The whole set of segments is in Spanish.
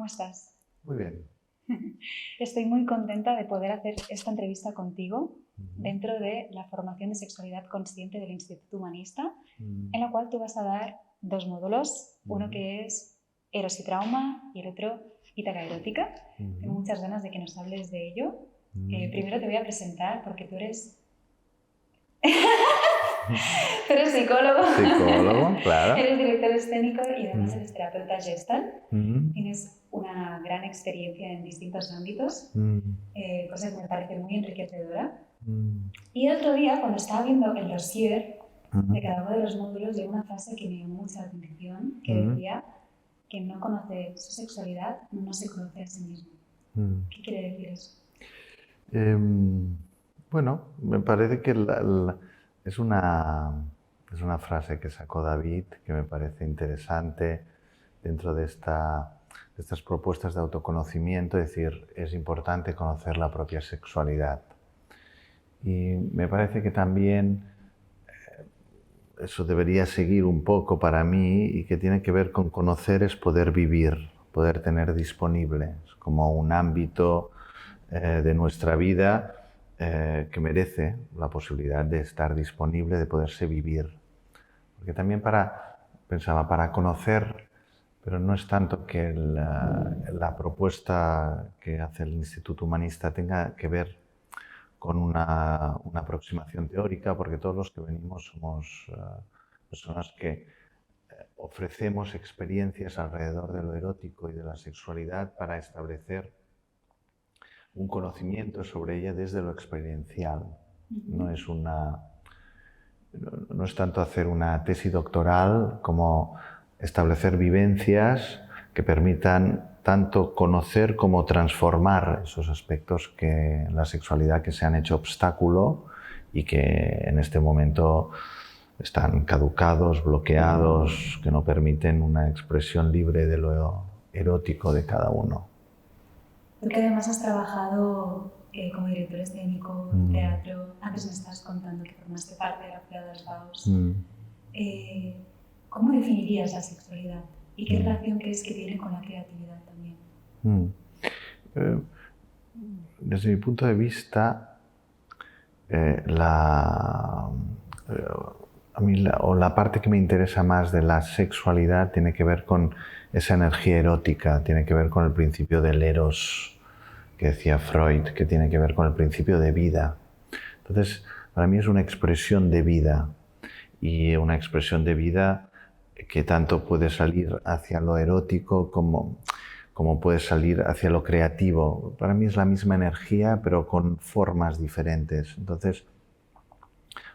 ¿cómo estás? Muy bien. Estoy muy contenta de poder hacer esta entrevista contigo Ujú. dentro de la formación de sexualidad consciente del Instituto Humanista, Mm, en la cual tú vas a dar dos módulos, uno ujú, que es Eros y Trauma y el otro Ítaca Erótica. Tengo ujú, muchas ganas de que nos hables de ello. mm. Primero te voy a presentar porque tú eres psicólogo, Psicólogo, claro. eres director escénico y además Mm, eres terapeuta Gestalt. mm, Tienes una gran experiencia en distintos ámbitos, mm, cosa que me parece muy enriquecedora. mm, Y el otro día, cuando estaba viendo el dossier de mm, cada uno de los módulos, llegó una frase que me llamó mucha atención, que mm, decía: quien no conoce su sexualidad no se conoce a sí mismo. mm. ¿Qué quiere decir eso? Em, bueno, me parece que es una frase que sacó David que me parece interesante dentro de estas propuestas de autoconocimiento, es decir, es importante conocer la propia sexualidad. Y me parece que también eso debería seguir un poco para mí y que tiene que ver con conocer es poder vivir, poder tener disponible como un ámbito de nuestra vida que merece la posibilidad de estar disponible, de poderse vivir. Porque también pensaba, para conocer, pero no es tanto que la propuesta que hace el Instituto Humanista tenga que ver con una aproximación teórica, porque todos los que venimos somos personas que ofrecemos experiencias alrededor de lo erótico y de la sexualidad para establecer un conocimiento sobre ella desde lo experiencial. No es tanto hacer una tesis doctoral como establecer vivencias que permitan tanto conocer como transformar esos aspectos que en la sexualidad que se han hecho obstáculo y que en este momento están caducados, bloqueados, que no permiten una expresión libre de lo erótico de cada uno. Porque además has trabajado como director escénico, teatro. Antes me estabas contando que formaste parte de la Ciudad de los Baos. ¿Cómo definirías la sexualidad? ¿Y qué relación crees que tiene con la creatividad también? Desde mi punto de vista, la parte que me interesa más de la sexualidad tiene que ver con esa energía erótica, tiene que ver con el principio del eros que decía Freud, que tiene que ver con el principio de vida. Entonces, para mí es una expresión de vida, y una expresión de vida que tanto puede salir hacia lo erótico como puede salir hacia lo creativo. Para mí es la misma energía, pero con formas diferentes. Entonces,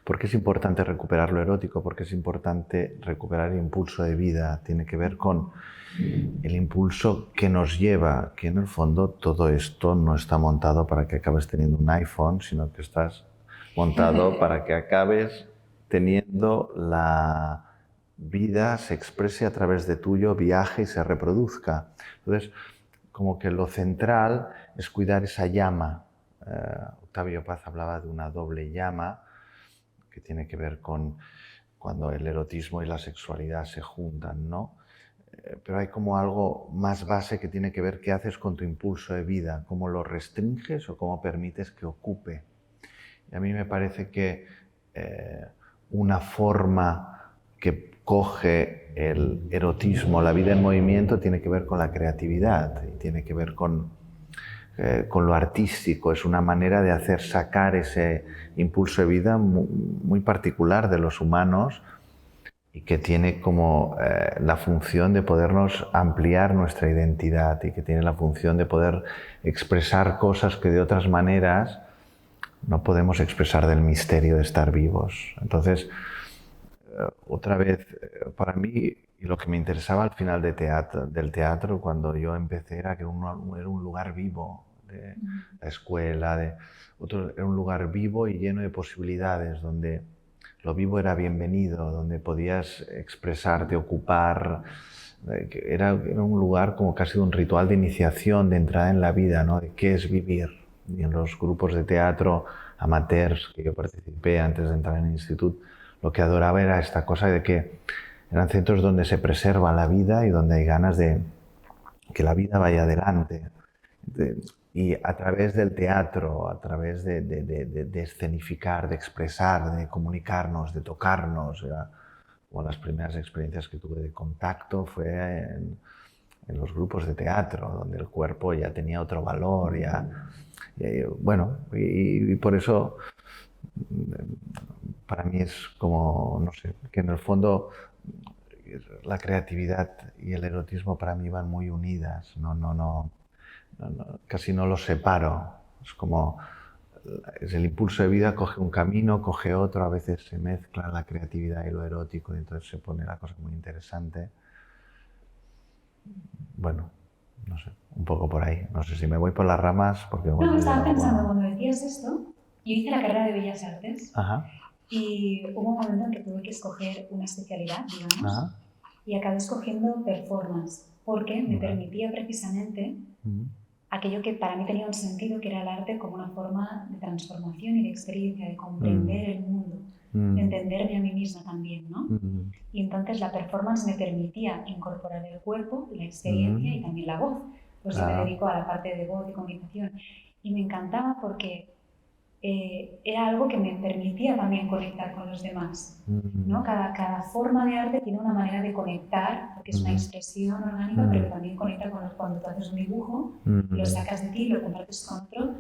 ¿por qué es importante recuperar lo erótico? Porque es importante recuperar el impulso de vida. Tiene que ver con el impulso que nos lleva, que en el fondo todo esto no está montado para que acabes teniendo un iPhone, sino que estás montado para que acabes teniendo la vida, se exprese a través de tuyo, viaje y se reproduzca. Entonces, como que lo central es cuidar esa llama. Octavio Paz hablaba de una doble llama, que tiene que ver con cuando el erotismo y la sexualidad se juntan, ¿no? Pero hay como algo más base que tiene que ver qué haces con tu impulso de vida, cómo lo restringes o cómo permites que ocupe. Y a mí me parece que una forma que coge el erotismo, la vida en movimiento, tiene que ver con la creatividad y tiene que ver con lo artístico. Es una manera de hacer sacar ese impulso de vida muy particular de los humanos y que tiene como la función de podernos ampliar nuestra identidad y que tiene la función de poder expresar cosas que de otras maneras no podemos expresar del misterio de estar vivos. Entonces, otra vez, para mí, y lo que me interesaba al final del teatro, cuando yo empecé, era que era un lugar vivo, de la escuela, era un lugar vivo y lleno de posibilidades, donde lo vivo era bienvenido, donde podías expresarte, ocupar. Era un lugar como casi un ritual de iniciación, de entrada en la vida, ¿no? De qué es vivir. Y en los grupos de teatro amateurs que yo participé antes de entrar en el instituto, lo que adoraba era esta cosa de que eran centros donde se preserva la vida y donde hay ganas de que la vida vaya adelante. Y a través del teatro, a través de escenificar, de expresar, de comunicarnos, de tocarnos, o las primeras experiencias que tuve de contacto fue en los grupos de teatro, donde el cuerpo ya tenía otro valor, bueno, y por eso para mí es como, no sé, que en el fondo la creatividad y el erotismo para mí van muy unidas, casi no los separo, es como es el impulso de vida, coge un camino, coge otro, a veces se mezcla la creatividad y lo erótico y entonces se pone la cosa muy interesante. Bueno, no sé, un poco por ahí. No sé si me voy por las ramas porque... No, estaba pensando cuando decías esto, yo hice la carrera de Bellas Artes. Ajá. Y hubo un momento en que tuve que escoger una especialidad, digamos, Ajá. y acabé escogiendo performance, porque me permitía precisamente aquello que para mí tenía un sentido, que era el arte como una forma de transformación y de experiencia, de comprender el mundo, de entenderme a mí misma también, ¿no? Y entonces la performance me permitía incorporar el cuerpo, la experiencia y también la voz. Pues yo me dedico a la parte de voz y comunicación. Y me encantaba porque era algo que me permitía también conectar con los demás, ¿no? Cada forma de arte tiene una manera de conectar, porque es una expresión orgánica, pero que también conecta con cuando tú haces un dibujo, lo sacas de ti, lo compartes con otro,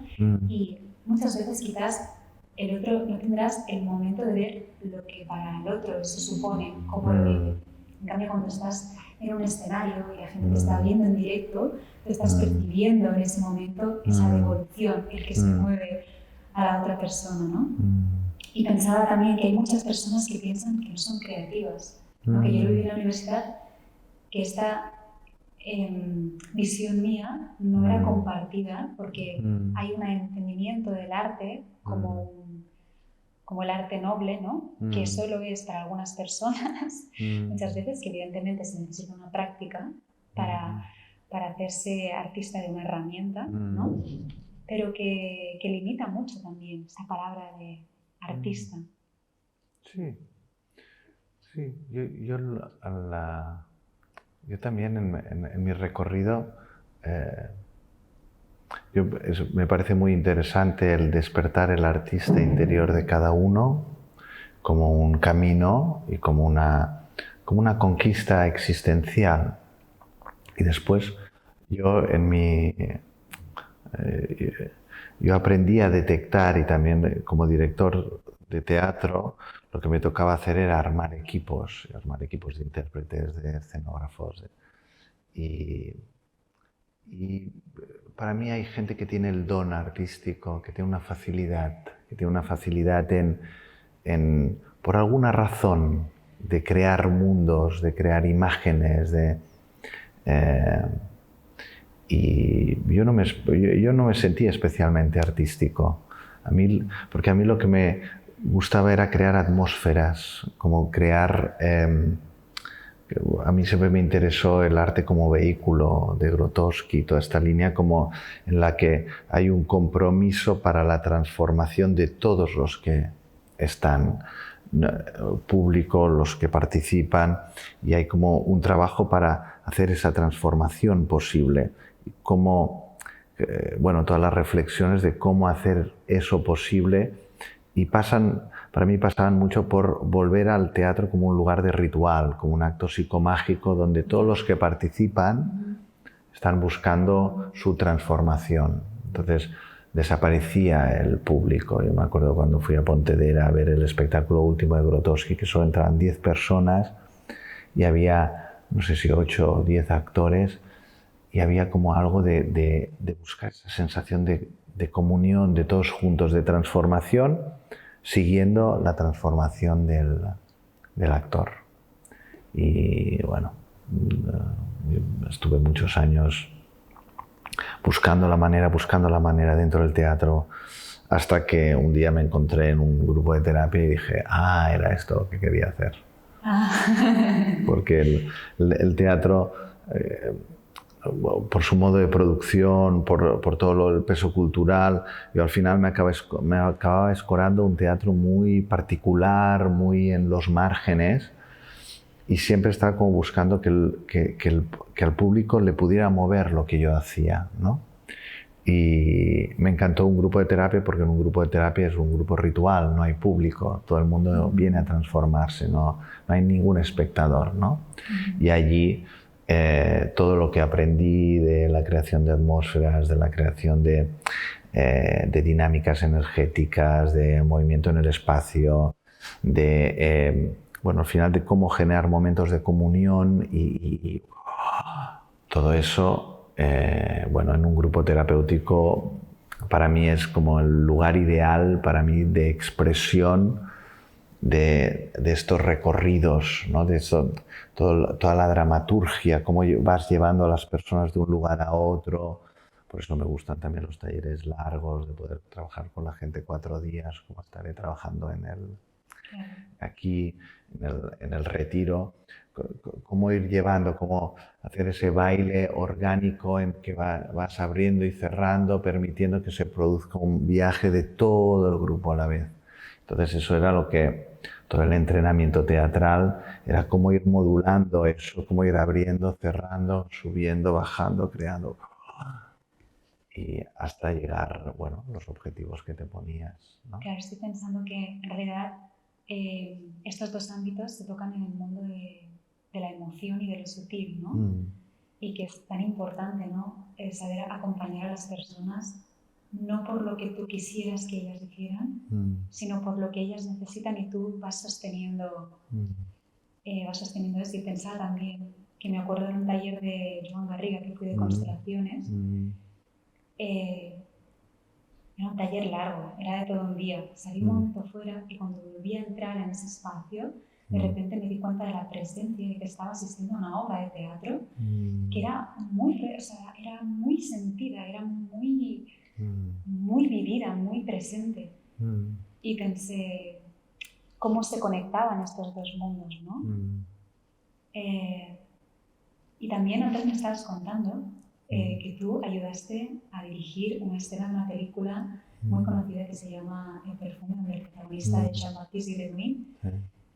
y muchas veces quizás el otro no tendrás el momento de ver lo que para el otro se supone, cómo lo vive. En cambio, cuando estás en un escenario y la gente te está viendo en directo, te estás percibiendo en ese momento esa devolución, el que se mueve a la otra persona, ¿no? Y pensaba también que hay muchas personas que piensan que no son creativas, ¿no? Que yo lo viví en la universidad, que esta visión mía no era compartida, porque hay un entendimiento del arte como el arte noble, ¿no? Que solo es para algunas personas, muchas veces, que evidentemente se necesita una práctica para hacerse artista de una herramienta, ¿no? Pero que limita mucho también esa palabra de artista. Sí, sí. Yo también en mi recorrido me parece muy interesante el despertar el artista interior de cada uno como un camino y como una conquista existencial. Y después yo yo aprendí a detectar, y también como director de teatro lo que me tocaba hacer era armar equipos de intérpretes, de escenógrafos. Y para mí hay gente que tiene el don artístico, que tiene una facilidad por alguna razón, de crear mundos, de crear imágenes, y yo no me sentía especialmente artístico, porque a mí lo que me gustaba era crear atmósferas, como crear... a mí siempre me interesó el arte como vehículo de Grotowski, toda esta línea como en la que hay un compromiso para la transformación de todos los que están, público, los que participan, y hay como un trabajo para hacer esa transformación posible. Como, todas las reflexiones de cómo hacer eso posible, y para mí pasaban mucho por volver al teatro como un lugar de ritual, como un acto psicomágico donde todos los que participan están buscando su transformación. Entonces desaparecía el público. Yo me acuerdo cuando fui a Pontedera a ver el espectáculo último de Grotowski, que solo entraban 10 personas y había, no sé si 8 o 10 actores, y había como algo de buscar esa sensación de comunión, de todos juntos, de transformación, siguiendo la transformación del actor. Y bueno, estuve muchos años buscando la manera dentro del teatro, hasta que un día me encontré en un grupo de terapia y dije, era esto lo que quería hacer. Porque el teatro, por su modo de producción, por todo el peso cultural, yo al final me acababa escorando un teatro muy particular, muy en los márgenes, y siempre estaba como buscando que al público le pudiera mover lo que yo hacía, ¿no? Y me encantó un grupo de terapia porque en un grupo de terapia es un grupo ritual, no hay público, todo el mundo viene a transformarse, no hay ningún espectador, ¿no? Y allí todo lo que aprendí de la creación de atmósferas, de la creación de dinámicas energéticas, de movimiento en el espacio, bueno, al final de cómo generar momentos de comunión y todo eso, bueno, en un grupo terapéutico para mí es como el lugar ideal para mí de expresión de estos recorridos, ¿no? De eso, toda la dramaturgia, cómo vas llevando a las personas de un lugar a otro. Por eso me gustan también los talleres largos, de poder trabajar con la gente 4 días, como estaré trabajando aquí en el retiro. Cómo ir llevando, cómo hacer ese baile orgánico en que vas abriendo y cerrando, permitiendo que se produzca un viaje de todo el grupo a la vez. Entonces eso era lo que todo el entrenamiento teatral era, cómo ir modulando eso, cómo ir abriendo, cerrando, subiendo, bajando, creando, y hasta llegar, bueno, los objetivos que te ponías, ¿no? Claro, estoy pensando que en realidad estos dos ámbitos se tocan en el mundo de la emoción y de lo sutil, ¿no? Y que es tan importante, ¿no? Saber acompañar a las personas no por lo que tú quisieras que ellas hicieran, sino por lo que ellas necesitan, y tú vas sosteniendo eso. Y pensaba también que me acuerdo de un taller de Joan Garriga que fui de constelaciones. Era un taller largo, era de todo un día. Salí un momento fuera y cuando volví a entrar en ese espacio, de repente me di cuenta de la presencia de que estaba asistiendo a una obra de teatro que era era muy sentida, era muy vivida, muy presente. Y pensé cómo se conectaban estos dos mundos, ¿no? Y también antes me estabas contando que tú ayudaste a dirigir una escena de una película muy conocida que se llama El perfume, donde el protagonista es Jean-Baptiste Leguin,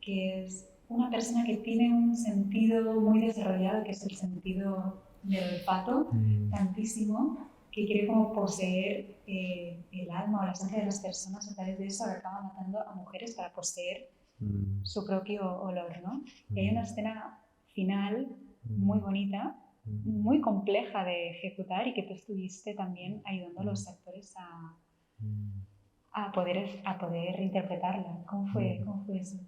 que es una persona que tiene un sentido muy desarrollado, que es el sentido del olfato, tantísimo, que quiere como poseer el alma o la esencia de las personas. A través de eso acaba matando a mujeres para poseer su propio olor, ¿no? Y hay una escena final muy bonita, muy compleja de ejecutar, y que tú estuviste también ayudando a los actores a poder interpretarla. ¿Cómo fue eso?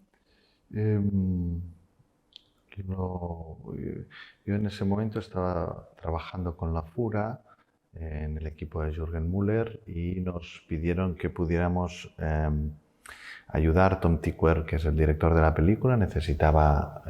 Yo en ese momento estaba trabajando con la FURA en el equipo de Jürgen Müller y nos pidieron que pudiéramos ayudar. Tom Tykwer, que es el director de la película, necesitaba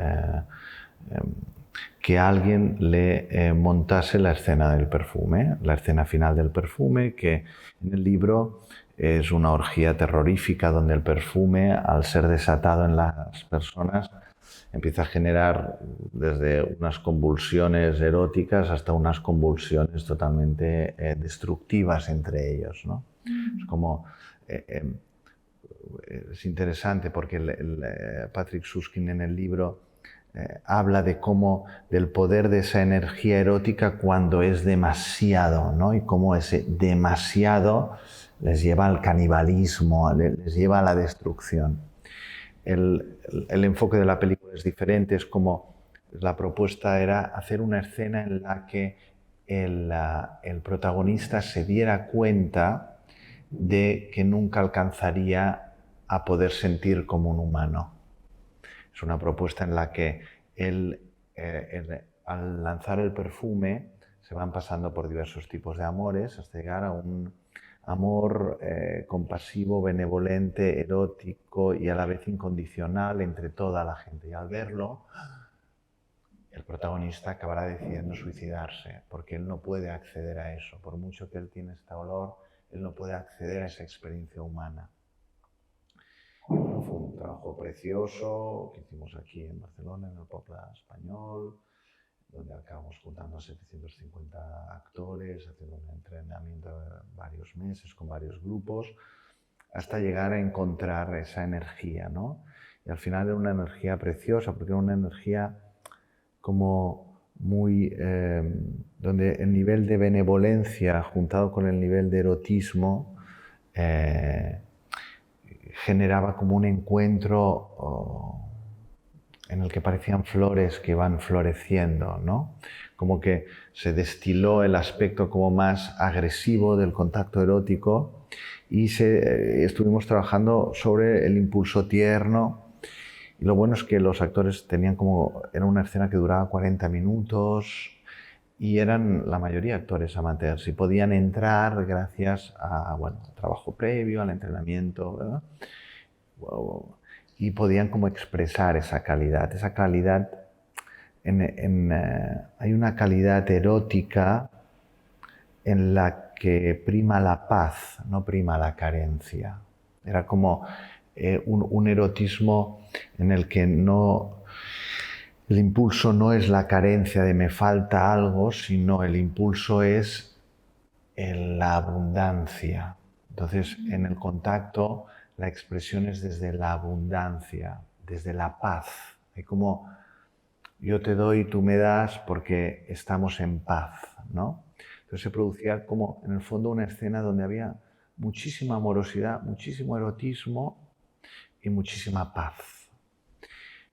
que alguien le montase la escena del perfume, la escena final del perfume, que en el libro es una orgía terrorífica donde el perfume, al ser desatado en las personas, empieza a generar desde unas convulsiones eróticas hasta unas convulsiones totalmente destructivas entre ellos, ¿no? Es como... es interesante porque Patrick Süskind en el libro habla de cómo, del poder de esa energía erótica cuando es demasiado, ¿no? Y cómo ese demasiado les lleva al canibalismo, les lleva a la destrucción. El enfoque de la película es diferente, es como la propuesta era hacer una escena en la que el protagonista se diera cuenta de que nunca alcanzaría a poder sentir como un humano. Es una propuesta en la que él, al lanzar el perfume, se van pasando por diversos tipos de amores hasta llegar a un amor compasivo, benevolente, erótico y a la vez incondicional entre toda la gente. Y al verlo, el protagonista acabará decidiendo suicidarse porque él no puede acceder a eso. Por mucho que él tiene este olor, él no puede acceder a esa experiencia humana. Bueno, fue un trabajo precioso que hicimos aquí en Barcelona, en el Poble Español, donde acabamos juntando a 750 actores, haciendo un entrenamiento de varios meses con varios grupos, hasta llegar a encontrar esa energía, ¿no? Y al final era una energía preciosa, porque era una energía como muy... donde el nivel de benevolencia juntado con el nivel de erotismo generaba como un encuentro en el que parecían flores que iban floreciendo, ¿no? Como que se destiló el aspecto como más agresivo del contacto erótico y estuvimos trabajando sobre el impulso tierno. Y lo bueno es que los actores tenían era una escena que duraba 40 minutos y eran la mayoría actores amateurs y podían entrar gracias a, bueno, al trabajo previo, al entrenamiento, ¿verdad? Y podían como expresar esa calidad. Esa calidad, hay una calidad erótica en la que prima la paz, no prima la carencia. Era como un erotismo en el que el impulso no es la carencia de me falta algo, sino el impulso es la abundancia. Entonces, en el contacto, la expresión es desde la abundancia, desde la paz. Hay como yo te doy y tú me das porque estamos en paz, ¿no? Entonces se producía como, en el fondo, una escena donde había muchísima amorosidad, muchísimo erotismo y muchísima paz.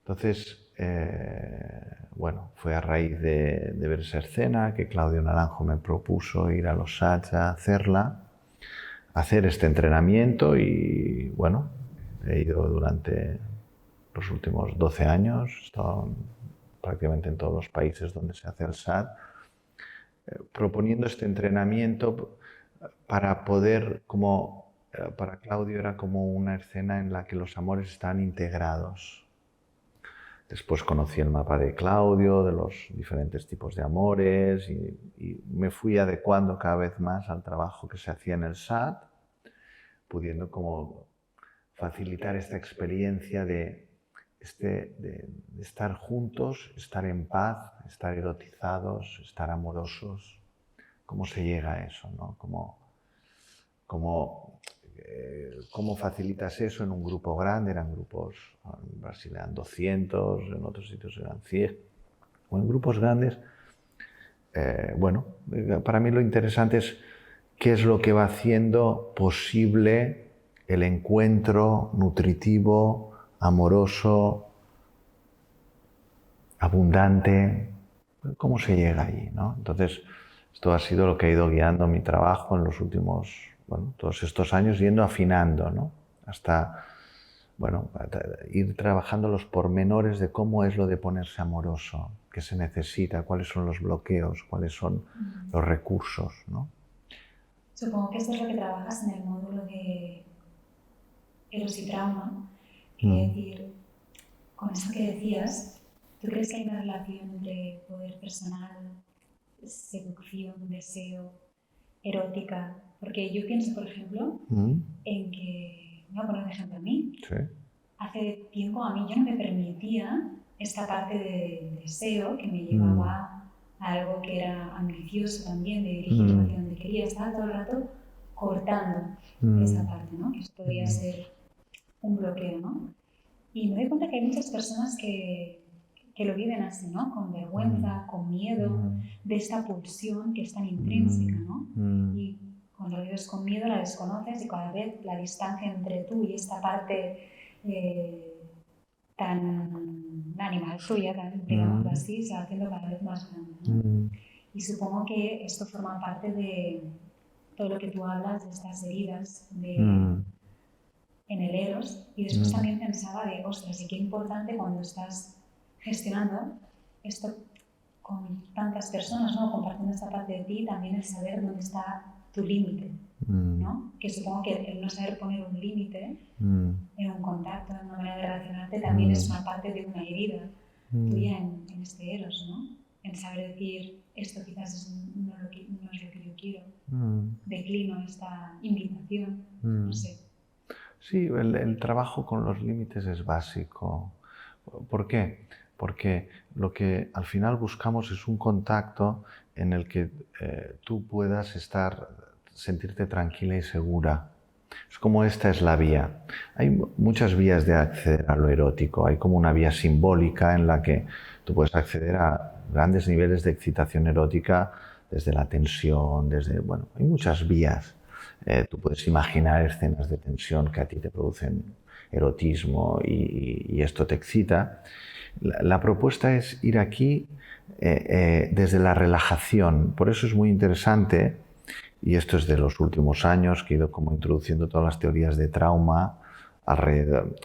Entonces, bueno, fue a raíz de ver esa escena que Claudio Naranjo me propuso ir a los SATs a hacer este entrenamiento y, bueno, he ido durante los últimos 12 años, he estado prácticamente en todos los países donde se hace el SAT, proponiendo este entrenamiento para poder, para Claudio era como una escena en la que los amores están integrados. Después conocí el mapa de Claudio, de los diferentes tipos de amores y me fui adecuando cada vez más al trabajo que se hacía en el SAT, pudiendo como facilitar esta experiencia de estar juntos, estar en paz, estar erotizados, estar amorosos. ¿Cómo se llega a eso, no? ¿Cómo facilitas eso en un grupo grande? Eran grupos, en Brasil eran 200, en otros sitios eran 100. O en grupos grandes, bueno, para mí lo interesante es qué es lo que va haciendo posible el encuentro nutritivo, amoroso, abundante. ¿Cómo se llega allí, ¿no? Entonces, esto ha sido lo que ha ido guiando mi trabajo en los últimos, bueno, todos estos años, yendo afinando, ¿no? Hasta, bueno, ir trabajando los pormenores de cómo es lo de ponerse amoroso, qué se necesita, cuáles son los bloqueos, cuáles son los recursos, ¿no? Supongo que esto es lo que trabajas en el módulo de Eros y Trauma. Quiero decir, con eso que decías, ¿tú crees que hay una relación entre poder personal, seducción, deseo, erótica? Porque yo pienso, por ejemplo, en que, voy a poner un ejemplo a mí, Sí. hace tiempo a mí yo no me permitía esta parte de deseo que me llevaba a algo que era ambicioso también, de dirigirme hacia donde quería. Estaba todo el rato cortando esa parte, ¿no? Que eso podría ser un bloqueo, ¿no? Y me doy cuenta que hay muchas personas que lo viven así, ¿no? Con vergüenza, con miedo de esta pulsión que es tan intrínseca, ¿no? Y cuando lo vives con miedo la desconoces y cada vez la distancia entre tú y esta parte tan animal suya, digámoslo así, se va haciendo cada vez más grande, ¿no? Y supongo que esto forma parte de todo lo que tú hablas, de estas heridas en el Eros. Y después también pensaba de, ostras, y qué importante cuando estás gestionando esto con tantas personas, ¿no? Compartiendo esta parte de ti, también el saber dónde está tu límite, ¿no? Que supongo que el no saber poner un límite en un contacto, en una manera de relacionarte, también es una parte de una herida tuya en este Eros, ¿no? En saber decir, esto quizás no es lo que yo quiero, declino esta invitación, no sé. Sí, el trabajo con los límites es básico. ¿Por qué? Porque lo que al final buscamos es un contacto en el que tú puedas sentirte tranquila y segura. Es como esta es la vía. Hay muchas vías de acceder a lo erótico. Hay como una vía simbólica en la que tú puedes acceder a grandes niveles de excitación erótica desde la tensión, bueno, hay muchas vías. Tú puedes imaginar escenas de tensión que a ti te producen erotismo y esto te excita. La propuesta es ir aquí desde la relajación. Por eso es muy interesante, y esto es de los últimos años, que he ido como introduciendo todas las teorías de trauma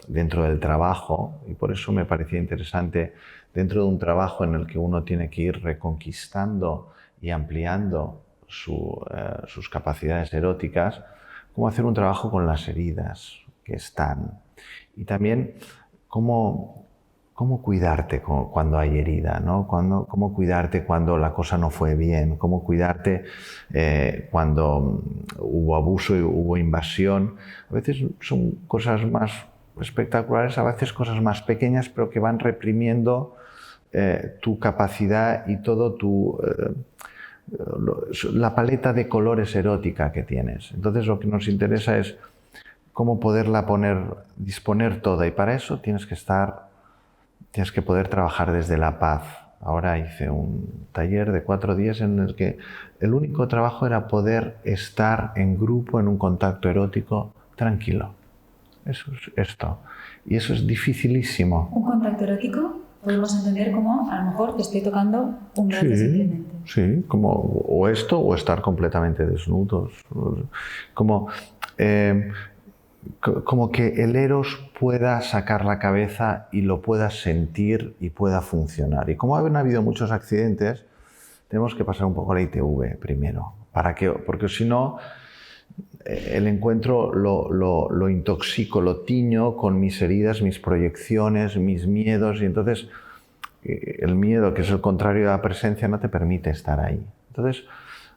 dentro del trabajo, y por eso me parecía interesante, dentro de un trabajo en el que uno tiene que ir reconquistando y ampliando sus capacidades eróticas, cómo hacer un trabajo con las heridas que están. Y también cómo cuidarte cuando hay herida, ¿no? Cómo cuidarte cuando la cosa no fue bien, cómo cuidarte cuando hubo abuso y hubo invasión. A veces son cosas más espectaculares, a veces cosas más pequeñas, pero que van reprimiendo tu capacidad y todo la paleta de colores erótica que tienes. Entonces lo que nos interesa es cómo poderla disponer toda, y para eso tienes que poder trabajar desde la paz. Ahora hice un taller de 4 días en el que el único trabajo era poder estar en grupo, en un contacto erótico, tranquilo. Eso es esto. Y eso es dificilísimo. ¿Un contacto erótico? Podemos entender como, a lo mejor te estoy tocando un brazo simplemente. Sí, como o esto o estar completamente desnudos. Como que el eros pueda sacar la cabeza y lo pueda sentir y pueda funcionar. Y como han habido muchos accidentes, tenemos que pasar un poco la ITV primero. Porque si no, el encuentro lo intoxico, lo tiño con mis heridas, mis proyecciones, mis miedos, y entonces el miedo, que es el contrario de la presencia, no te permite estar ahí. Entonces,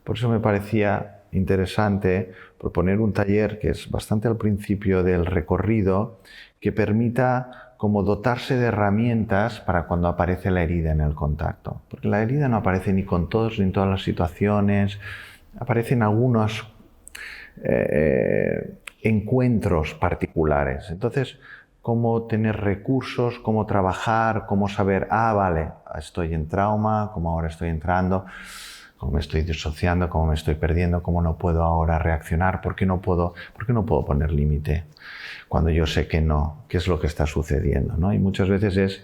por eso me parecía interesante proponer un taller que es bastante al principio del recorrido, que permita como dotarse de herramientas para cuando aparece la herida en el contacto. Porque la herida no aparece ni con todos ni en todas las situaciones, aparecen algunos encuentros particulares. Entonces, cómo tener recursos, cómo trabajar, cómo saber, vale, estoy en trauma, cómo ahora estoy entrando, cómo me estoy disociando, cómo me estoy perdiendo, cómo no puedo ahora reaccionar, por qué no puedo poner límite cuando yo sé que no, qué es lo que está sucediendo, ¿no? Y muchas veces es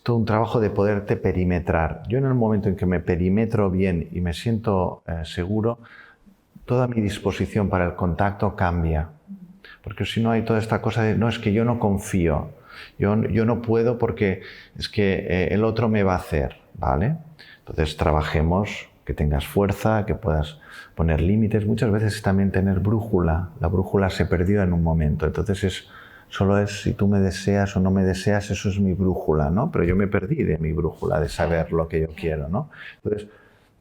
todo un trabajo de poderte perimetrar. Yo en el momento en que me perimetro bien y me siento seguro, toda mi disposición para el contacto cambia. Porque si no hay toda esta cosa de, no, es que yo no confío, yo no puedo porque es que el otro me va a hacer, ¿vale? Entonces trabajemos, que tengas fuerza, que puedas poner límites. Muchas veces también tener brújula. La brújula se perdió en un momento, entonces solo es si tú me deseas o no me deseas, eso es mi brújula, ¿no? Pero yo me perdí de mi brújula, de saber lo que yo quiero, ¿no? Entonces,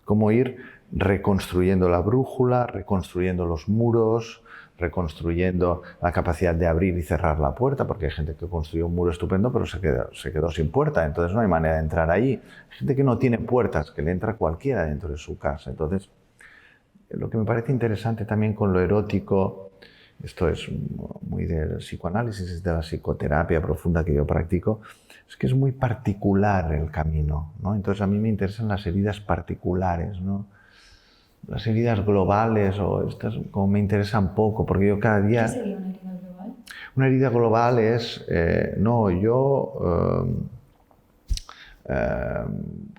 cómo ir reconstruyendo la brújula, reconstruyendo los muros, reconstruyendo la capacidad de abrir y cerrar la puerta, porque hay gente que construyó un muro estupendo pero se quedó sin puerta, entonces no hay manera de entrar ahí. Hay gente que no tiene puertas, que le entra cualquiera dentro de su casa. Entonces, lo que me parece interesante también con lo erótico, esto es muy del psicoanálisis, de la psicoterapia profunda que yo practico, es que es muy particular el camino, ¿no? Entonces a mí me interesan las heridas particulares, ¿no? Las heridas globales o estas como me interesan poco, porque yo cada día... ¿Qué sería una herida global? Una herida global es...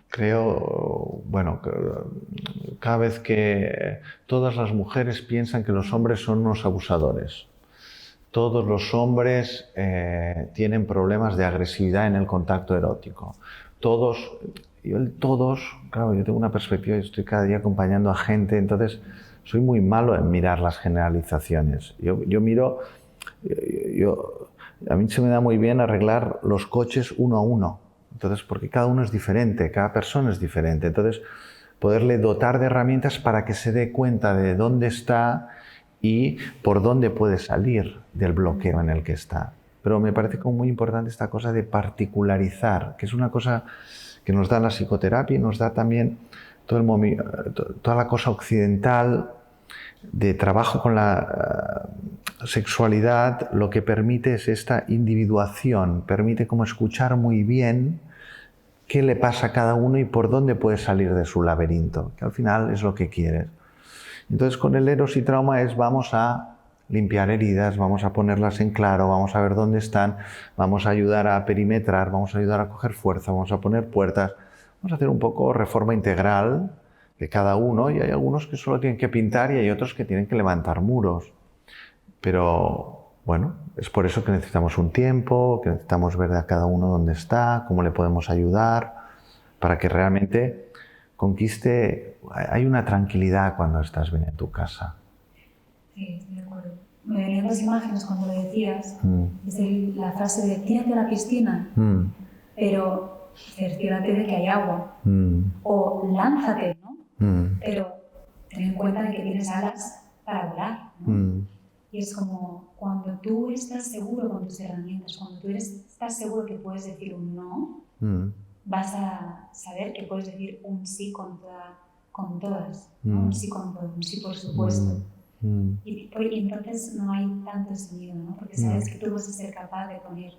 creo, bueno, cada vez que todas las mujeres piensan que los hombres son unos abusadores. Todos los hombres tienen problemas de agresividad en el contacto erótico. Todos, claro, yo tengo una perspectiva y estoy cada día acompañando a gente, entonces soy muy malo en mirar las generalizaciones. Yo miro, a mí se me da muy bien arreglar los coches uno a uno, entonces porque cada uno es diferente, cada persona es diferente, entonces poderle dotar de herramientas para que se dé cuenta de dónde está y por dónde puede salir del bloqueo en el que está. Pero me parece como muy importante esta cosa de particularizar, que es una cosa que nos da la psicoterapia y nos da también toda la cosa occidental de trabajo con la sexualidad, lo que permite es esta individuación, permite como escuchar muy bien qué le pasa a cada uno y por dónde puede salir de su laberinto, que al final es lo que quieres. Entonces con el eros y trauma vamos a limpiar heridas, vamos a ponerlas en claro, vamos a ver dónde están, vamos a ayudar a perimetrar, vamos a ayudar a coger fuerza, vamos a poner puertas, vamos a hacer un poco reforma integral de cada uno, y hay algunos que solo tienen que pintar y hay otros que tienen que levantar muros. Pero bueno, es por eso que necesitamos un tiempo, que necesitamos ver a cada uno dónde está, cómo le podemos ayudar, para que realmente conquiste. Hay una tranquilidad cuando estás bien en tu casa. Sí, estoy de acuerdo. Me venían las imágenes cuando lo decías, desde la frase de tírate a la piscina, pero cerciórate de que hay agua, o lánzate, ¿no? Pero ten en cuenta de que tienes alas para volar, ¿no? Y es como cuando tú estás seguro con tus herramientas, cuando tú estás seguro que puedes decir un no, vas a saber que puedes decir un sí con todas, ¿no? Un sí con todo, un sí por supuesto. Y entonces no hay tanto ese miedo, ¿no? Porque sabes que tú vas a ser capaz de poner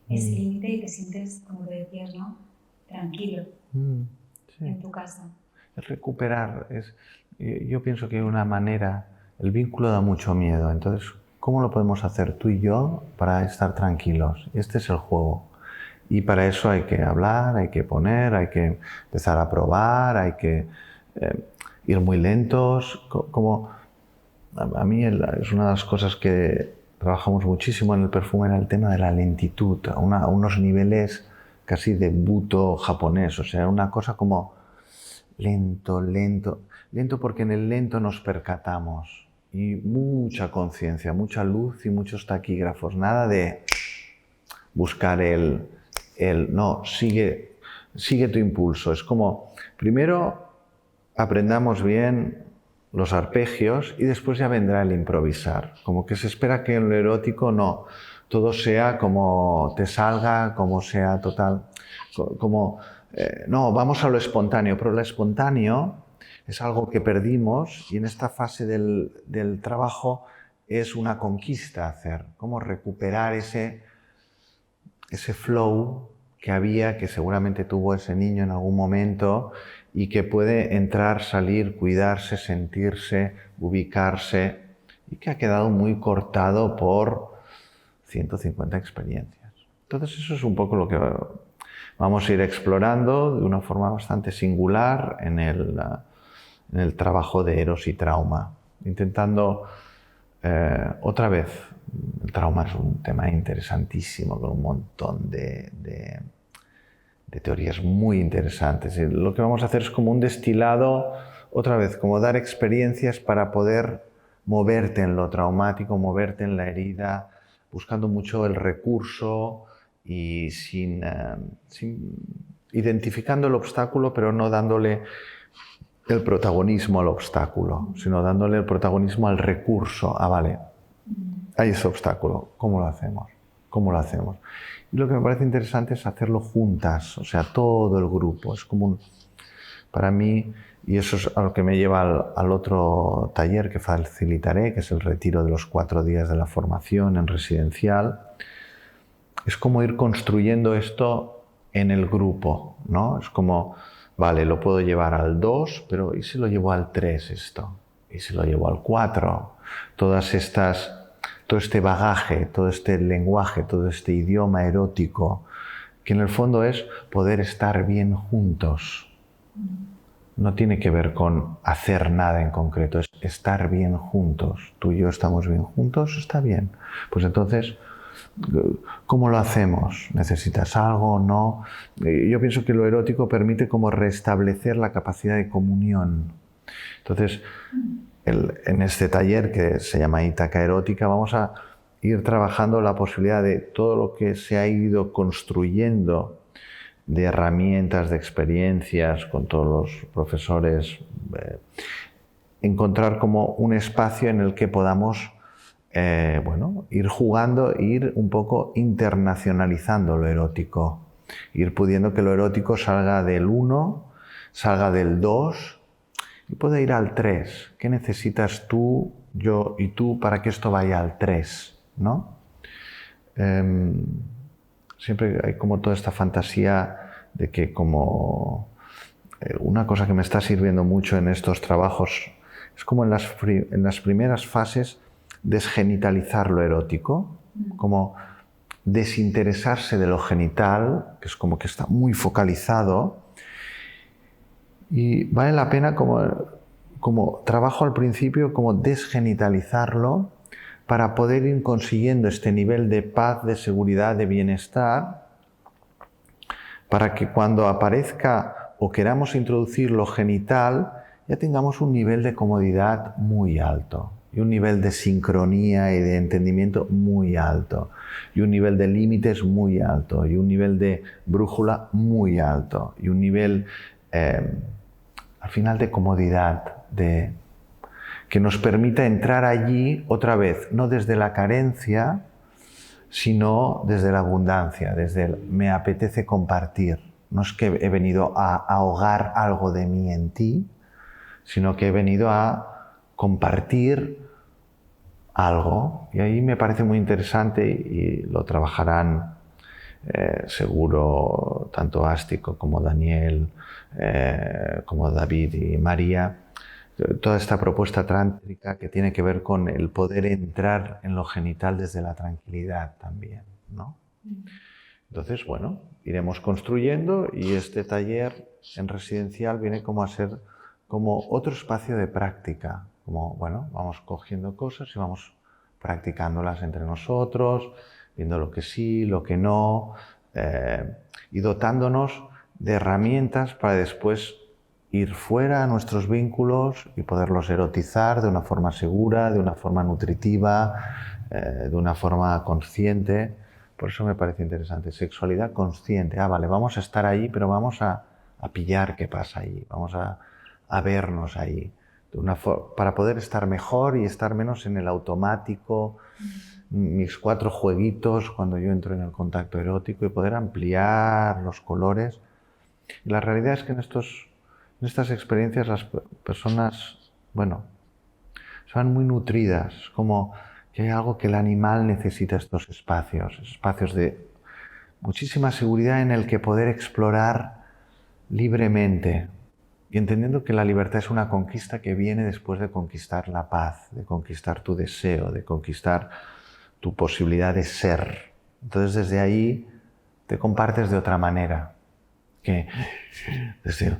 ese límite y te sientes, como te decías, ¿no? Tranquilo en tu casa. Es recuperar, yo pienso que hay una manera, el vínculo da mucho miedo, entonces, ¿cómo lo podemos hacer tú y yo para estar tranquilos? Este es el juego. Y para eso hay que hablar, hay que poner, hay que empezar a probar, hay que ir muy lentos. Como a mí es una de las cosas que trabajamos muchísimo en el perfume, era el tema de la lentitud, a unos niveles casi de buto japonés, o sea, una cosa como lento, lento, lento, porque en el lento nos percatamos, y mucha conciencia, mucha luz y muchos taquígrafos, nada de buscar no, sigue tu impulso. Es como, primero aprendamos bien los arpegios y después ya vendrá el improvisar. Como que se espera que en lo erótico no, todo sea como te salga, como sea total, como no, vamos a lo espontáneo, pero lo espontáneo es algo que perdimos y en esta fase del trabajo es una conquista hacer, como recuperar ese flow que había, que seguramente tuvo ese niño en algún momento y que puede entrar, salir, cuidarse, sentirse, ubicarse, y que ha quedado muy cortado por 150 experiencias. Entonces eso es un poco lo que vamos a ir explorando de una forma bastante singular en el trabajo de eros y trauma, intentando otra vez. El trauma es un tema interesantísimo, con un montón de teorías muy interesantes. Y lo que vamos a hacer es como un destilado, otra vez, como dar experiencias para poder moverte en lo traumático, moverte en la herida, buscando mucho el recurso y identificando el obstáculo, pero no dándole el protagonismo al obstáculo, sino dándole el protagonismo al recurso. Ah, vale, hay ese obstáculo, ¿cómo lo hacemos? ¿Cómo lo hacemos? Y lo que me parece interesante es hacerlo juntas, o sea, todo el grupo. Es como para mí, y eso es a lo que me lleva al otro taller que facilitaré, que es el retiro de los 4 días de la formación en residencial, es como ir construyendo esto en el grupo, ¿no? Es como, vale, lo puedo llevar al 2, pero ¿y si lo llevo al 3 esto? ¿Y si lo llevo al 4? Todo este bagaje, todo este lenguaje, todo este idioma erótico, que en el fondo es poder estar bien juntos. No tiene que ver con hacer nada en concreto, es estar bien juntos. Tú y yo estamos bien juntos, está bien. Pues entonces, ¿cómo lo hacemos? ¿Necesitas algo? ¿No? Yo pienso que lo erótico permite como restablecer la capacidad de comunión. Entonces, en este taller que se llama Ítaca Erótica vamos a ir trabajando la posibilidad de todo lo que se ha ido construyendo de herramientas, de experiencias con todos los profesores, encontrar como un espacio en el que podamos ir jugando, ir un poco internacionalizando lo erótico, ir pudiendo que lo erótico salga del 1, salga del 2, y puede ir al 3. ¿Qué necesitas tú, yo y tú para que esto vaya al 3? ¿No? Siempre hay como toda esta fantasía de que como una cosa que me está sirviendo mucho en estos trabajos es como en las primeras fases desgenitalizar lo erótico, como desinteresarse de lo genital, que es como que está muy focalizado, y vale la pena como trabajo al principio, como desgenitalizarlo para poder ir consiguiendo este nivel de paz, de seguridad, de bienestar, para que cuando aparezca o queramos introducir lo genital, ya tengamos un nivel de comodidad muy alto, y un nivel de sincronía y de entendimiento muy alto, y un nivel de límites muy alto, y un nivel de brújula muy alto, y un nivel, al final, de comodidad, que nos permita entrar allí otra vez, no desde la carencia, sino desde la abundancia, desde el me apetece compartir. No es que he venido a ahogar algo de mí en ti, sino que he venido a compartir algo. Y ahí me parece muy interesante, y lo trabajarán seguro tanto Ástico como Daniel, como David y María, toda esta propuesta trántrica que tiene que ver con el poder entrar en lo genital desde la tranquilidad también, ¿no? Entonces, bueno, iremos construyendo, y este taller en residencial viene como a ser como otro espacio de práctica, como, bueno, vamos cogiendo cosas y vamos practicándolas entre nosotros, viendo lo que sí, lo que no, y dotándonos de herramientas para después ir fuera a nuestros vínculos y poderlos erotizar de una forma segura, de una forma nutritiva, de una forma consciente. Por eso me parece interesante. Sexualidad consciente. Vale, vamos a estar ahí, pero vamos a pillar qué pasa ahí. Vamos a vernos ahí. Para poder estar mejor y estar menos en el automático, mis 4 jueguitos cuando yo entro en el contacto erótico, y poder ampliar los colores. Y la realidad es que en estas experiencias las personas, bueno, se van muy nutridas, como que hay algo que el animal necesita, estos espacios de muchísima seguridad en el que poder explorar libremente, y entendiendo que la libertad es una conquista que viene después de conquistar la paz, de conquistar tu deseo, de conquistar tu posibilidad de ser. Entonces desde ahí te compartes de otra manera, que desde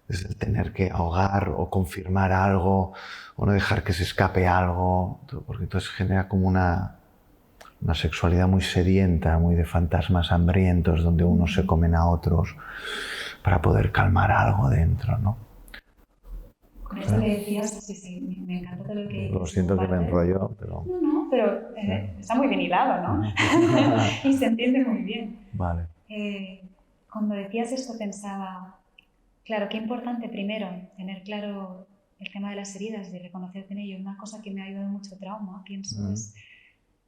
el tener que ahogar o confirmar algo, o no dejar que se escape algo, porque entonces genera como una sexualidad muy sedienta, muy de fantasmas hambrientos, donde unos se comen a otros para poder calmar algo dentro, ¿no? Con esto que decías, sí, me encanta todo lo que dices. Lo siento que me enrollo, pero... No, pero está muy bien hilado, ¿no? Y se entiende muy bien. Vale. Cuando decías esto pensaba, claro, qué importante primero tener claro el tema de las heridas y reconocerte en ello. Una cosa que me ha ayudado mucho trauma, pienso, es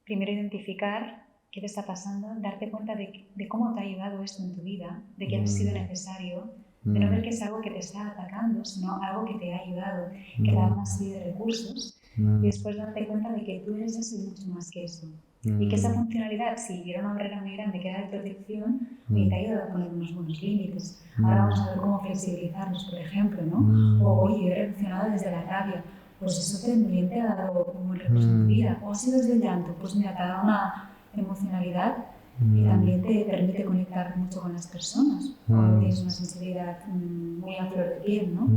primero identificar qué te está pasando, darte cuenta de cómo te ha ayudado esto en tu vida, de que ha sido necesario, de no ver que es algo que te está atacando, sino algo que te ha ayudado, que te da una serie de recursos, y después darte cuenta de que tú eres eso y mucho más que eso. Y que esa funcionalidad, si hubiera una barrera muy grande que era de protección, te ha ayudado a poner unos buenos límites. Ahora vamos a ver cómo flexibilizarlos, por ejemplo, ¿no? O, oye, he reaccionado desde la rabia. Pues eso también te ha dado un buen recurso en tu vida. O ha sido desde el llanto, pues mira, te ha dado una emocionalidad y también te permite conectar mucho con las personas. Cuando tienes una sensibilidad muy a flor de piel, ¿no?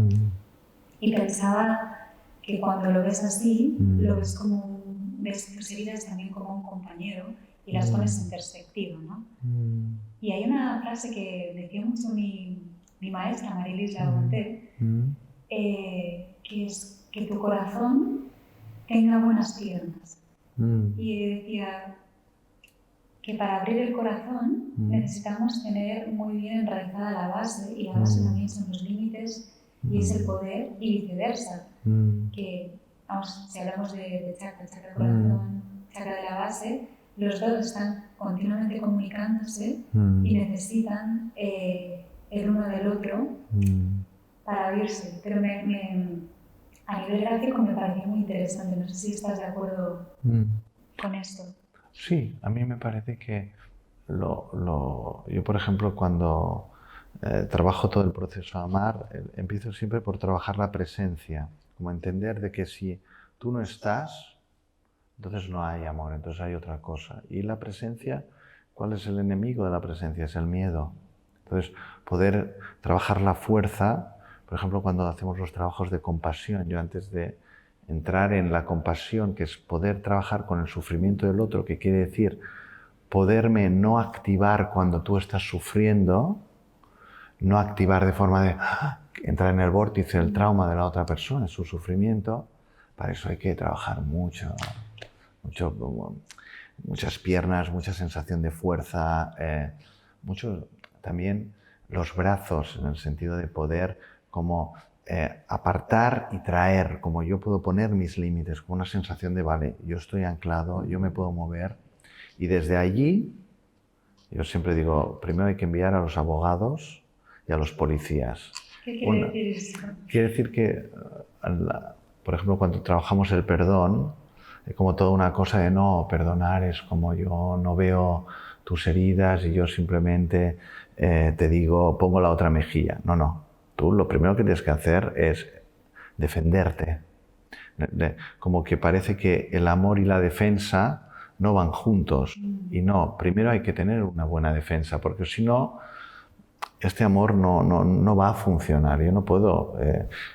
Y pensaba que cuando lo ves así, lo ves como ves tus heridas también como un compañero y las pones en perspectiva, ¿no? Y hay una frase que decía mucho mi maestra, Marilis Lagonté, que es que tu corazón tenga buenas piernas. Y decía que para abrir el corazón necesitamos tener muy bien enraizada la base, y la base también son los límites y es el poder, y viceversa. Que, vamos, si hablamos de chakra del corazón, chakra de la base, los dos están continuamente comunicándose y necesitan el uno del otro para oírse, pero a nivel gráfico me parecía muy interesante. No sé si estás de acuerdo con esto. Sí, a mí me parece que yo, por ejemplo, cuando trabajo todo el proceso Amar, empiezo siempre por trabajar la presencia, como entender de que si tú no estás, entonces no hay amor, entonces hay otra cosa. Y la presencia, ¿cuál es el enemigo de la presencia? Es el miedo. Entonces, poder trabajar la fuerza, por ejemplo, cuando hacemos los trabajos de compasión, yo antes de entrar en la compasión, que es poder trabajar con el sufrimiento del otro, que quiere decir poderme no activar cuando tú estás sufriendo, no activar de forma de entrar en el vórtice del trauma de la otra persona, su sufrimiento. Para eso hay que trabajar muchas piernas, mucha sensación de fuerza, mucho también los brazos, en el sentido de poder como apartar y traer, como yo puedo poner mis límites, con una sensación de, vale, yo estoy anclado, yo me puedo mover. Y desde allí, yo siempre digo, primero hay que enviar a los abogados y a los policías. ¿Qué quiere decir eso? Quiere decir que, por ejemplo, cuando trabajamos el perdón, es como toda una cosa de no, perdonar es como yo no veo tus heridas y yo simplemente te digo, pongo la otra mejilla. No, no. Tú lo primero que tienes que hacer es defenderte. Como que parece que el amor y la defensa no van juntos. Y no, primero hay que tener una buena defensa, porque si no, este amor no va a funcionar. Yo no puedo,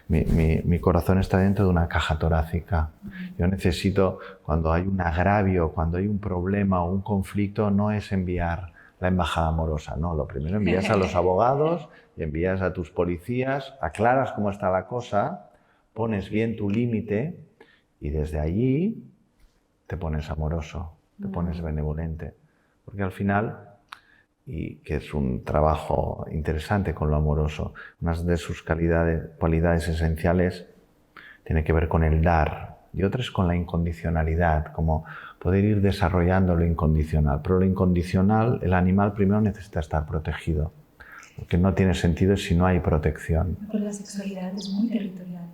mi corazón está dentro de una caja torácica. Yo necesito, cuando hay un agravio, cuando hay un problema o un conflicto, no es enviar la embajada amorosa, no. Lo primero envías a los abogados y envías a tus policías, aclaras cómo está la cosa, pones bien tu límite y desde allí te pones amoroso, te pones benevolente. Porque al final, y que es un trabajo interesante con lo amoroso, una de sus cualidades esenciales tiene que ver con el dar y otra es con la incondicionalidad, como poder ir desarrollando lo incondicional. Pero lo incondicional, el animal primero necesita estar protegido, porque no tiene sentido si no hay protección. Pero la sexualidad es muy territorial.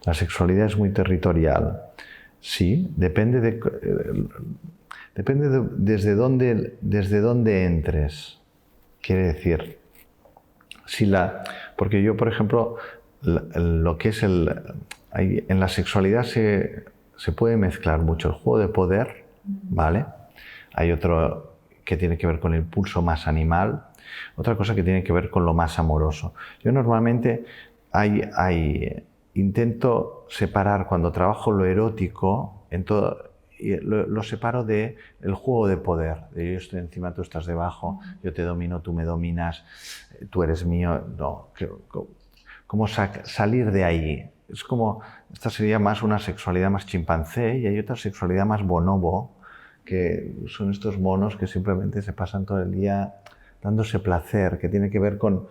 La sexualidad es muy territorial. Sí, depende de desde dónde entres. Quiere decir, porque yo, por ejemplo, lo que es en la sexualidad se puede mezclar mucho el juego de poder, ¿vale? Hay otro que tiene que ver con el pulso más animal, otra cosa que tiene que ver con lo más amoroso. Yo normalmente intento separar cuando trabajo lo erótico lo separo del juego de poder. Yo estoy encima, tú estás debajo, yo te domino, tú me dominas, tú eres mío. No, como salir de ahí. Es como, esta sería más una sexualidad más chimpancé y hay otra sexualidad más bonobo, que son estos monos que simplemente se pasan todo el día dándose placer, que tiene que ver con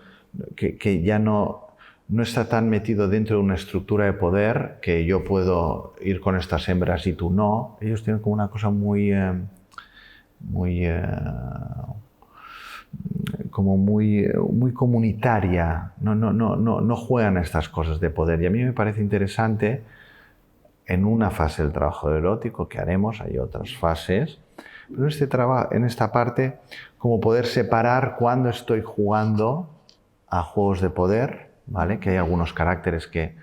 que ya no está tan metido dentro de una estructura de poder que yo puedo ir con estas hembras y tú no. Ellos tienen como una cosa muy comunitaria. No juegan a estas cosas de poder. Y a mí me parece interesante, en una fase del trabajo erótico que haremos, hay otras fases, pero en esta parte, como poder separar cuando estoy jugando a juegos de poder, ¿vale? Que hay algunos caracteres que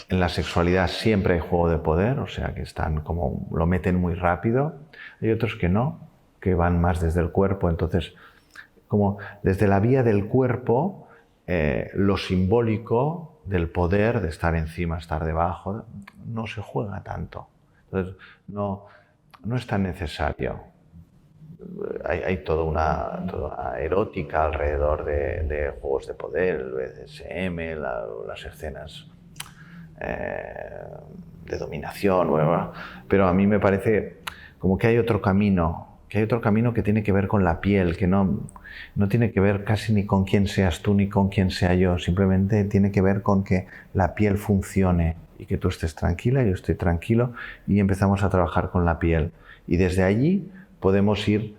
en la sexualidad siempre hay juego de poder, o sea, que están como lo meten muy rápido. Hay otros que no, que van más desde el cuerpo. Entonces, como desde la vía del cuerpo, lo simbólico del poder, de estar encima, estar debajo, no se juega tanto. Entonces, no es tan necesario. Hay toda una erótica alrededor de juegos de poder, el BDSM, las escenas de dominación, pero a mí me parece como que hay otro camino que tiene que ver con la piel, que no tiene que ver casi ni con quién seas tú ni con quién sea yo, simplemente tiene que ver con que la piel funcione y que tú estés tranquila, yo estoy tranquilo y empezamos a trabajar con la piel. Y desde allí podemos ir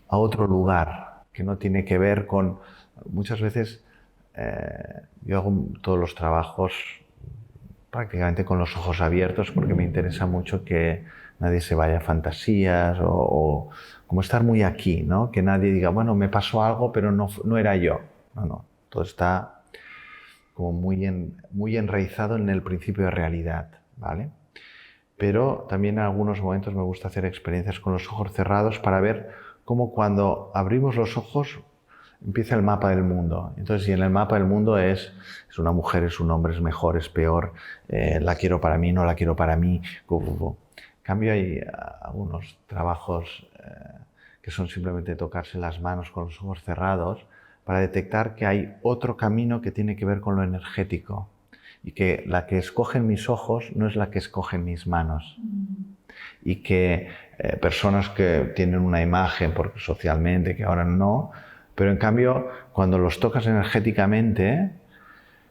a otro lugar que no tiene que ver con... Muchas veces yo hago todos los trabajos prácticamente con los ojos abiertos porque me interesa mucho que nadie se vaya a fantasías o como estar muy aquí, ¿no? Que nadie diga, bueno, me pasó algo, pero no era yo. No, todo está como muy enraizado en el principio de realidad, ¿vale? Pero también en algunos momentos me gusta hacer experiencias con los ojos cerrados para ver cómo cuando abrimos los ojos empieza el mapa del mundo. Entonces, si en el mapa del mundo es una mujer, es un hombre, es mejor, es peor, la quiero para mí, no la quiero para mí. En cambio, hay algunos trabajos que son simplemente tocarse las manos con los ojos cerrados para detectar que hay otro camino que tiene que ver con lo energético y que la que escogen mis ojos no es la que escogen mis manos. Y que personas que tienen una imagen porque socialmente, que ahora no, pero en cambio cuando los tocas energéticamente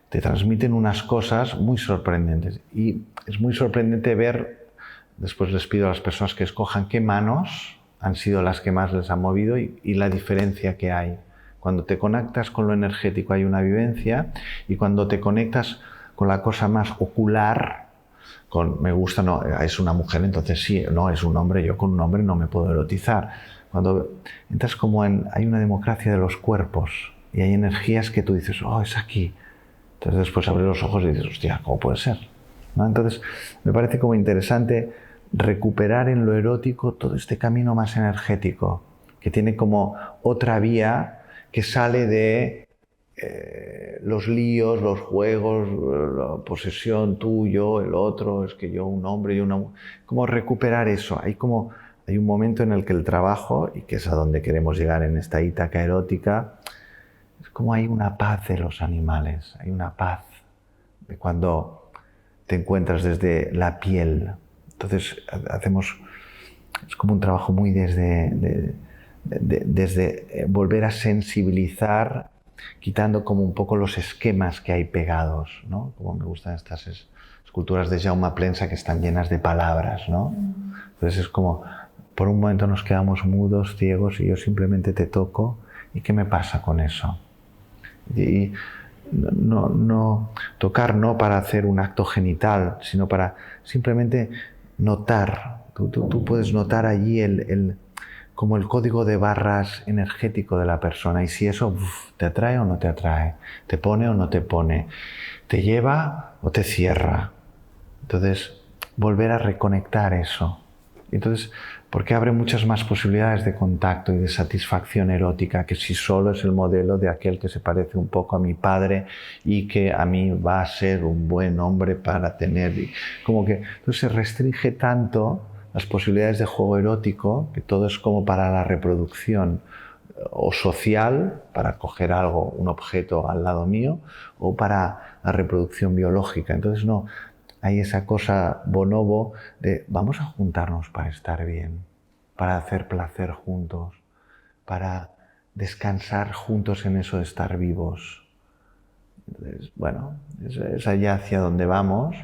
te transmiten unas cosas muy sorprendentes. Y es muy sorprendente ver, después les pido a las personas que escojan qué manos han sido las que más les han movido y la diferencia que hay. Cuando te conectas con lo energético hay una vivencia y cuando te conectas con la cosa más ocular, con me gusta, no, es una mujer, entonces sí, no, es un hombre, yo con un hombre no me puedo erotizar. Cuando entras como hay una democracia de los cuerpos y hay energías que tú dices, oh, es aquí. Entonces después abres los ojos y dices, hostia, ¿cómo puede ser? ¿No? Entonces me parece como interesante recuperar en lo erótico todo este camino más energético, que tiene como otra vía que sale de los líos, los juegos, la posesión tuyo, el otro, es que yo un hombre y una mujer. Como recuperar eso. Hay un momento en el que el trabajo, y que es a donde queremos llegar en esta Ítaca erótica, es como hay una paz de los animales, hay una paz de cuando te encuentras desde la piel. Entonces es como un trabajo muy desde volver a sensibilizar, quitando como un poco los esquemas que hay pegados, ¿no? Como me gustan estas esculturas de Jaume Plensa que están llenas de palabras, ¿no? Entonces es como, por un momento nos quedamos mudos, ciegos, y yo simplemente te toco, ¿y qué me pasa con eso? Y tocar no para hacer un acto genital, sino para simplemente notar. Tú puedes notar allí como el código de barras energético de la persona y si eso te atrae o no te atrae, te pone o no te pone, te lleva o te cierra. Entonces, volver a reconectar eso. Entonces, porque abre muchas más posibilidades de contacto y de satisfacción erótica que si solo es el modelo de aquel que se parece un poco a mi padre y que a mí va a ser un buen hombre para tener. Como que entonces se restringe tanto las posibilidades de juego erótico, que todo es como para la reproducción o social, para coger algo, un objeto al lado mío, o para la reproducción biológica. Entonces no, hay esa cosa bonobo de vamos a juntarnos para estar bien, para hacer placer juntos, para descansar juntos en eso de estar vivos. Entonces, bueno, es allá hacia donde vamos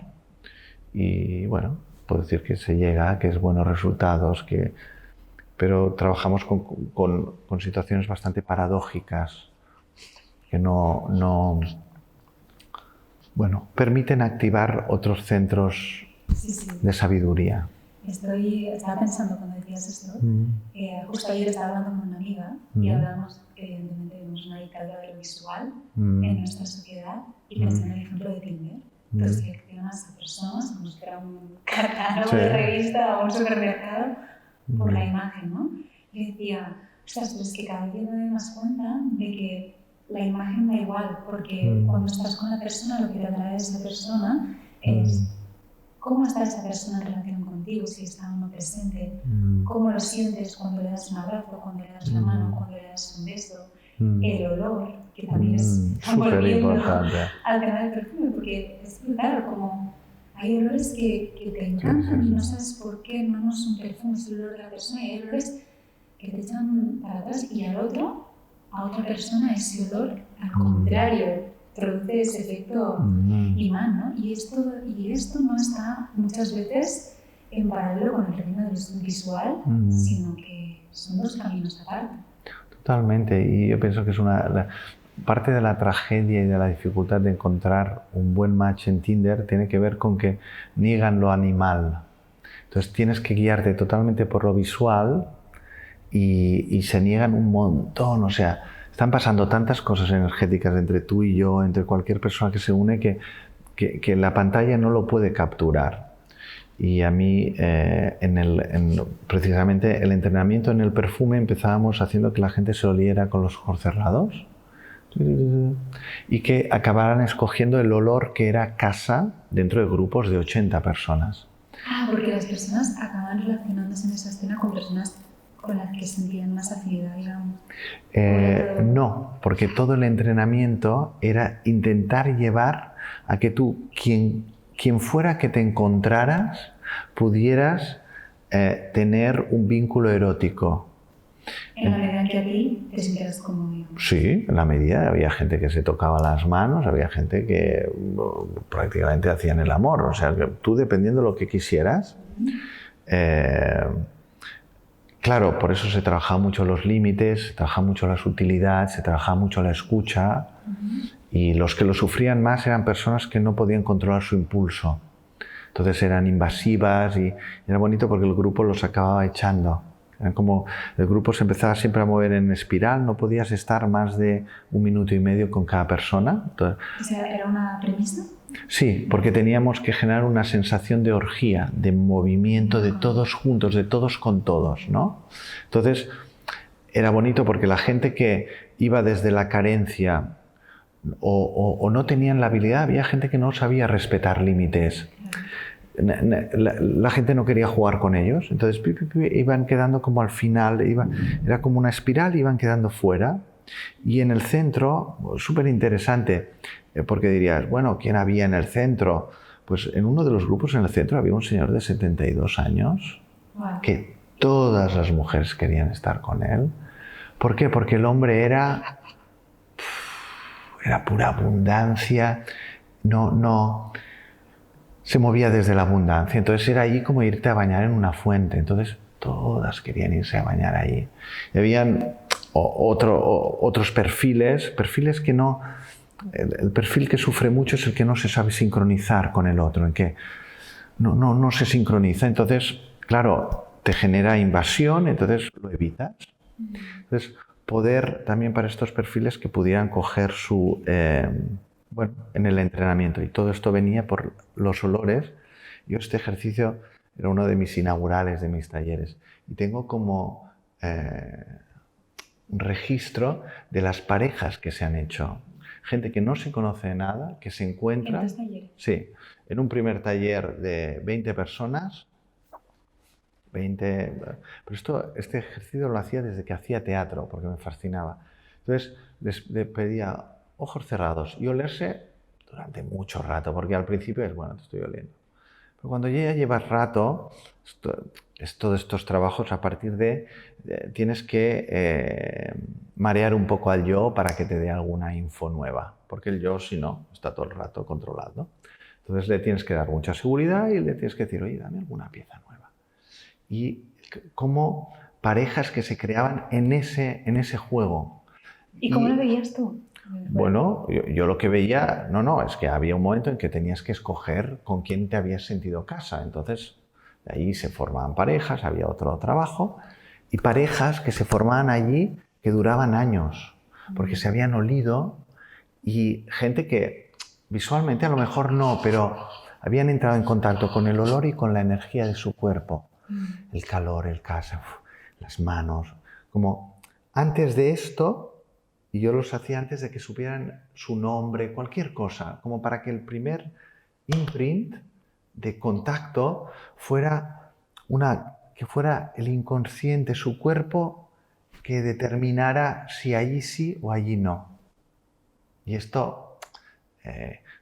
y bueno, puedo decir que se llega, que es buenos resultados, pero trabajamos con situaciones bastante paradójicas que permiten activar otros centros de sabiduría. Estaba pensando cuando decías esto, justo ayer estaba hablando con una amiga y hablamos que evidentemente tenemos una dictadura de lo visual en nuestra sociedad y pensé en el ejemplo de Tinder. Entonces seleccionas a personas como si fuera un catálogo de revista o un supermercado por la imagen, ¿no? Y decía, ostras, pero es que cada vez me doy más cuenta de que la imagen da igual, porque cuando estás con la persona lo que te atrae de esa persona es cómo está esa persona en relación contigo, si está o no presente, cómo lo sientes cuando le das un abrazo, cuando le das la mano, cuando le das un beso, el olor, que también es súper importante al tema del perfume, porque es brutal, como hay olores que te encantan y no sabes por qué, no es un perfume, es el olor de la persona, y hay olores que te echan para atrás y a otra persona ese olor, al contrario, produce ese efecto imán, ¿no? Y esto no está muchas veces en paralelo con el reino visual, sino que son dos caminos aparte. Totalmente, y yo pienso que es parte de la tragedia y de la dificultad de encontrar un buen match en Tinder tiene que ver con que niegan lo animal. Entonces tienes que guiarte totalmente por lo visual y se niegan un montón. O sea, están pasando tantas cosas energéticas entre tú y yo, entre cualquier persona que se une, que la pantalla no lo puede capturar. Y a mí, precisamente el entrenamiento en el perfume, empezábamos haciendo que la gente se oliera con los ojos cerrados y que acabaran escogiendo el olor que era casa dentro de grupos de 80 personas. Ah, porque las personas acaban relacionándose en esa escena con personas con las que sentían más afinidad, digamos. No, porque todo el entrenamiento era intentar llevar a que tú, quien fuera que te encontraras, pudieras tener un vínculo erótico. En la medida que a ti te sintieras cómodo. Sí, en la medida. Había gente que se tocaba las manos, había gente que prácticamente hacían el amor. O sea, que tú, dependiendo de lo que quisieras, claro, por eso se trabajaba mucho los límites, se trabajaba mucho la sutilidad, se trabajaba mucho la escucha. Y los que lo sufrían más eran personas que no podían controlar su impulso. Entonces eran invasivas y era bonito porque el grupo los acababa echando. Era como el grupo se empezaba siempre a mover en espiral, no podías estar más de 1 minuto y medio con cada persona. Entonces, ¿O sea, era una premisa? Sí, porque teníamos que generar una sensación de orgía, de movimiento, de todos juntos, de todos con todos, ¿no? Entonces, era bonito porque la gente que iba desde la carencia o no tenían la habilidad, había gente que no sabía respetar límites. La gente no quería jugar con ellos, entonces iban quedando como al final, era como una espiral, iban quedando fuera. Y en el centro, súper interesante, porque dirías, bueno, ¿quién había en el centro? Pues en uno de los grupos en el centro había un señor de 72 años, wow, que todas las mujeres querían estar con él. ¿Por qué? Porque el hombre era pura abundancia, no se movía desde la abundancia. Entonces era allí como irte a bañar en una fuente. Entonces todas querían irse a bañar allí. Y habían otros perfiles que no... El perfil que sufre mucho es el que no se sabe sincronizar con el otro, en que no se sincroniza. Entonces, claro, te genera invasión, entonces lo evitas. Entonces, poder también para estos perfiles que pudieran coger su... bueno, en el entrenamiento. Y todo esto venía por los olores. Yo este ejercicio era uno de mis inaugurales de mis talleres. Y tengo como un registro de las parejas que se han hecho. Gente que no se conoce de nada, que se encuentra... ¿En tus talleres? Sí. En un primer taller de 20 personas. 20... Pero este ejercicio lo hacía desde que hacía teatro, porque me fascinaba. Entonces les pedía ojos cerrados y olerse durante mucho rato, porque al principio es, bueno, te estoy oliendo. Pero cuando ya llevas rato, todos estos trabajos, a partir de tienes que marear un poco al yo para que te dé alguna info nueva, porque el yo, si no, está todo el rato controlado. Entonces le tienes que dar mucha seguridad y le tienes que decir, oye, dame alguna pieza nueva. Y como parejas que se creaban en ese juego. ¿Y cómo lo veías tú? Bueno, yo lo que veía, es que había un momento en que tenías que escoger con quién te habías sentido casa. Entonces, de ahí se formaban parejas, había otro trabajo, y parejas que se formaban allí que duraban años, porque se habían olido, y gente que visualmente a lo mejor no, pero habían entrado en contacto con el olor y con la energía de su cuerpo. El calor, el casa, las manos, como antes de esto. Y yo los hacía antes de que supieran su nombre, cualquier cosa, como para que el primer imprint de contacto fuera el inconsciente, su cuerpo, que determinara si allí sí o allí no. Y esto,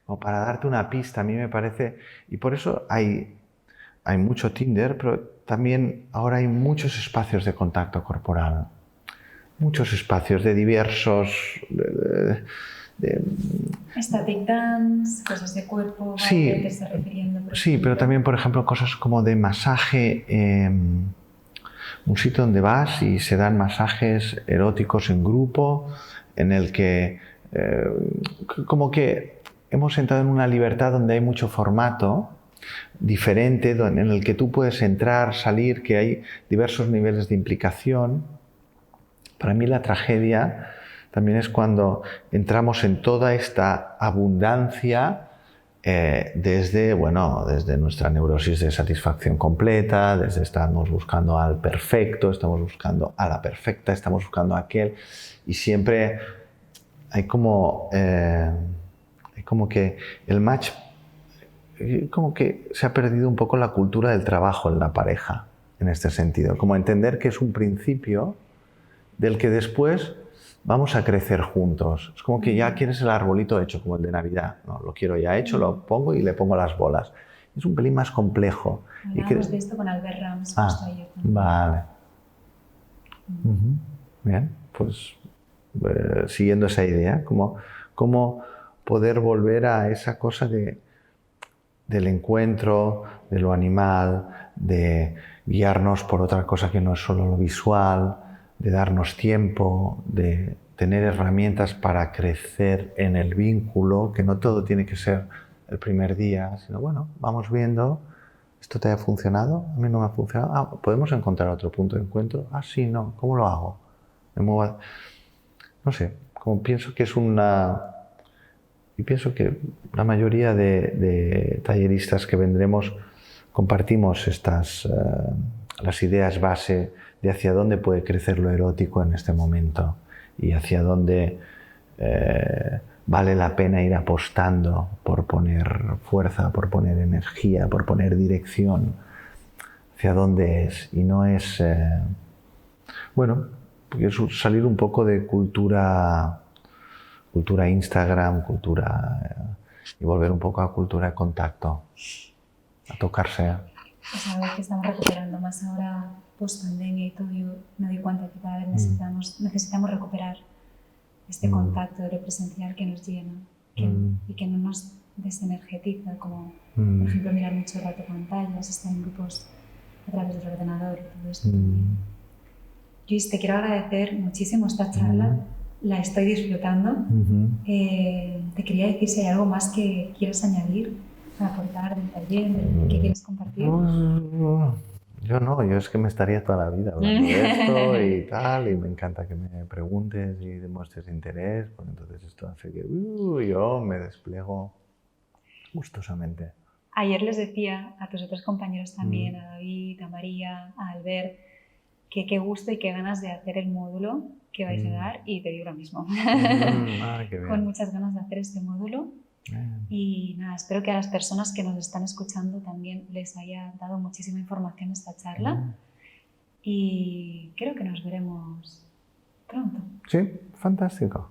como para darte una pista, a mí me parece... Y por eso hay mucho Tinder, pero también ahora hay muchos espacios de contacto corporal. Muchos espacios de diversos... Static dance, cosas de cuerpo, sí, ¿a qué te estás refiriendo? Sí, pero también, por ejemplo, cosas como de masaje, un sitio donde vas y se dan masajes eróticos en grupo, en el que como que hemos entrado en una libertad donde hay mucho formato diferente, en el que tú puedes entrar, salir, que hay diversos niveles de implicación. Para mí la tragedia también es cuando entramos en toda esta abundancia desde nuestra neurosis de satisfacción completa, desde estamos buscando al perfecto, estamos buscando a la perfecta, estamos buscando a aquel, y siempre hay como que el match, como que se ha perdido un poco la cultura del trabajo en la pareja, en este sentido, como entender que es un principio del que después vamos a crecer juntos. Es como que ya quieres el arbolito hecho, como el de Navidad. No, lo quiero ya hecho, lo pongo y le pongo las bolas. Es un pelín más complejo. Hablábamos de esto con Albert Rams, justo ayer. Vale. Bien, pues siguiendo esa idea, cómo poder volver a esa cosa del encuentro, de lo animal, de guiarnos por otra cosa que no es solo lo visual, de darnos tiempo, de tener herramientas para crecer en el vínculo, que no todo tiene que ser el primer día, sino bueno, vamos viendo, ¿esto te ha funcionado? A mí no me ha funcionado. ¿Podemos encontrar otro punto de encuentro? Sí, no, ¿cómo lo hago? No sé, como pienso que es y pienso que la mayoría de talleristas que vendremos compartimos las ideas base de hacia dónde puede crecer lo erótico en este momento y hacia dónde vale la pena ir apostando por poner fuerza, por poner energía, por poner dirección, hacia dónde es. Y no es, porque es salir un poco de cultura Instagram, y volver un poco a cultura de contacto, a tocarse. Es algo que estamos recuperando más ahora, post pandemia y todo. Yo me doy cuenta que cada vez necesitamos recuperar este contacto de lo presencial que nos llena y que no nos desenergetiza, como por ejemplo mirar mucho rato pantallas, estar en grupos a través del ordenador y todo esto. Luis, te quiero agradecer muchísimo esta charla, la estoy disfrutando. Te quería decir si hay algo más que quieras añadir, aportar del taller, que quieres compartir. Yo es que me estaría toda la vida hablando de esto y tal, y me encanta que me preguntes y demuestres interés, porque entonces esto hace que yo me despliego gustosamente. Ayer les decía a tus otros compañeros también, a David, a María, a Albert, que qué gusto y qué ganas de hacer el módulo que vais a dar, y te digo lo mismo. Qué bien. Con muchas ganas de hacer este módulo. Y nada, espero que a las personas que nos están escuchando también les haya dado muchísima información esta charla. Y creo que nos veremos pronto. Sí, fantástico.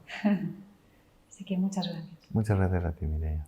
Así que muchas gracias. Muchas gracias a ti, Mireia.